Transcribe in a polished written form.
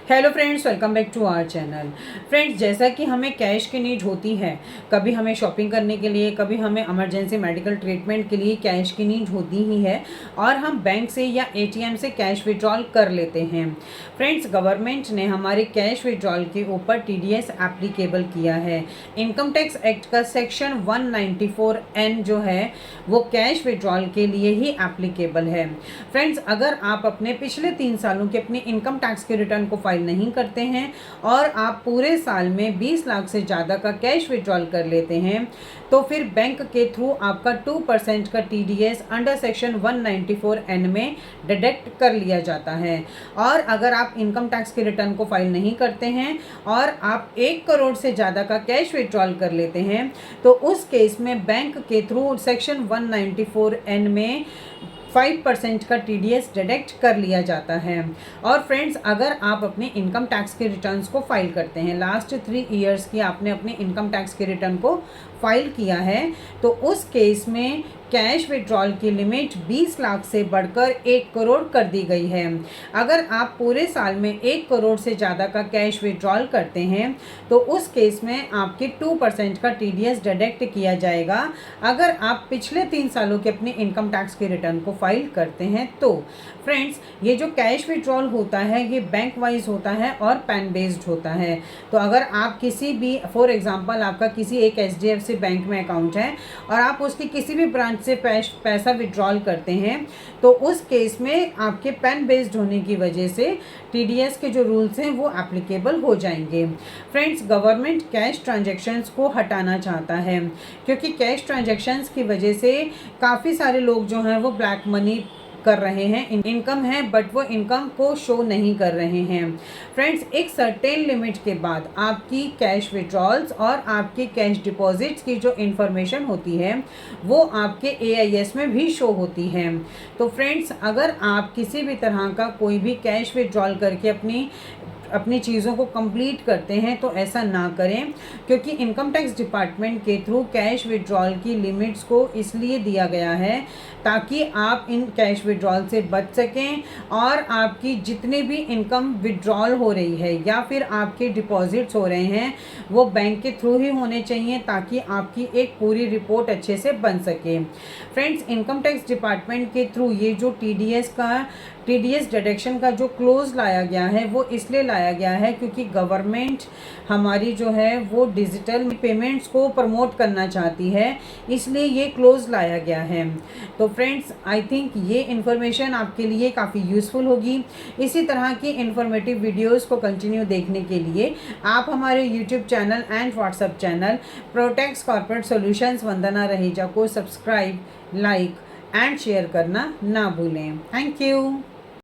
Hello friends, welcome back to our channel. Friends, जैसा कि हमें कैश की नीड होती है, कभी हमें शॉपिंग करने के लिए, कभी हमें इमरजेंसी मेडिकल ट्रीटमेंट के लिए कैश की नीड होती ही है और हम बैंक से या एटीएम से कैश विड्रॉल कर लेते हैं। फ्रेंड्स, गवर्नमेंट ने हमारे कैश विड्रॉल के ऊपर टीडीएस एप्लीकेबल किया है। इनकम टैक्स एक्ट का सेक्शन 194(n जो है वो कैश विड्रॉल के लिए ही एप्लीकेबल है। फ्रेंड्स, अगर आप अपने पिछले 3 सालों के अपने इनकम टैक्स के रिटर्न को फाइल नहीं करते हैं और आप पूरे साल में 20 लाख से ज़्यादा का कैश विड्रॉल कर लेते हैं तो फिर बैंक के थ्रू आपका 2% का टीडीएस अंडर सेक्शन 194(n) में डिडक्ट कर लिया जाता है। और अगर आप इनकम टैक्स के रिटर्न को फाइल नहीं करते हैं और आप 1 करोड़ से ज़्यादा का कैश विड्रॉल कर लेते हैं तो उस केस में बैंक के थ्रू सेक्शन 194(n) में 5% का टीडीएस डिडक्ट कर लिया जाता है। और फ्रेंड्स, अगर आप अपने इनकम टैक्स के रिटर्न्स को फाइल करते हैं, लास्ट 3 इयर्स की आपने अपने इनकम टैक्स के रिटर्न को फाइल किया है तो उस केस में कैश विड्रॉल की लिमिट 20 लाख से बढ़कर 1 करोड़ कर दी गई है। अगर आप पूरे साल में 1 करोड़ से ज़्यादा का कैश विड्रॉल करते हैं तो उस केस में आपके 2% का टीडीएस डिडक्ट किया जाएगा अगर आप पिछले 3 सालों के अपने इनकम टैक्स के रिटर्न को फाइल करते हैं तो। फ्रेंड्स, ये जो कैश विड्रॉल होता है ये बैंक वाइज होता है और पैन बेस्ड होता है। तो अगर आप किसी भी, फॉर एग्जांपल आपका किसी एक एचडीएफसी बैंक में अकाउंट है और आप उसकी किसी भी ब्रांच से पैसा विड्रॉल करते हैं तो उस केस में आपके पैन बेस्ड होने की वजह से टीडीएस के जो रूल्स हैं वो एप्लीकेबल हो जाएंगे। फ्रेंड्स, गवर्नमेंट कैश ट्रांजैक्शंस को हटाना चाहता है क्योंकि कैश ट्रांजैक्शंस की वजह से काफ़ी सारे लोग जो हैं वो ब्लैक मनी कर रहे हैं, इनकम है बट वो इनकम को शो नहीं कर रहे हैं। फ्रेंड्स, एक सर्टेन लिमिट के बाद आपकी कैश विड्रॉल्स और आपके कैश डिपॉजिट्स की जो इन्फॉर्मेशन होती है वो आपके एआईएस में भी शो होती है। तो फ्रेंड्स, अगर आप किसी भी तरह का कोई भी कैश विड्रॉल करके अपनी चीज़ों को कंप्लीट करते हैं तो ऐसा ना करें क्योंकि इनकम टैक्स डिपार्टमेंट के थ्रू कैश विड्रॉल की लिमिट्स को इसलिए दिया गया है ताकि आप इन कैश विड्रॉल से बच सकें और आपकी जितने भी इनकम विड्रॉल हो रही है या फिर आपके डिपॉजिट्स हो रहे हैं वो बैंक के थ्रू ही होने चाहिए ताकि आपकी एक पूरी रिपोर्ट अच्छे से बन सके। फ्रेंड्स, इनकम टैक्स डिपार्टमेंट के थ्रू ये जो टीडीएस डिडक्शन का जो क्लोज लाया गया है वो इसलिए लाया गया है क्योंकि गवर्नमेंट हमारी जो है वो डिजिटल पेमेंट्स को प्रमोट करना चाहती है, इसलिए ये क्लोज लाया गया है। तो फ्रेंड्स, आई थिंक ये इन्फॉर्मेशन आपके लिए काफ़ी यूज़फुल होगी। इसी तरह की इन्फॉर्मेटिव वीडियोस को कंटिन्यू देखने के लिए आप हमारे YouTube channel and WhatsApp channel Protex corporate solutions Vandana Raheja को सब्सक्राइब, लाइक एंड शेयर करना ना भूलें। Thank you.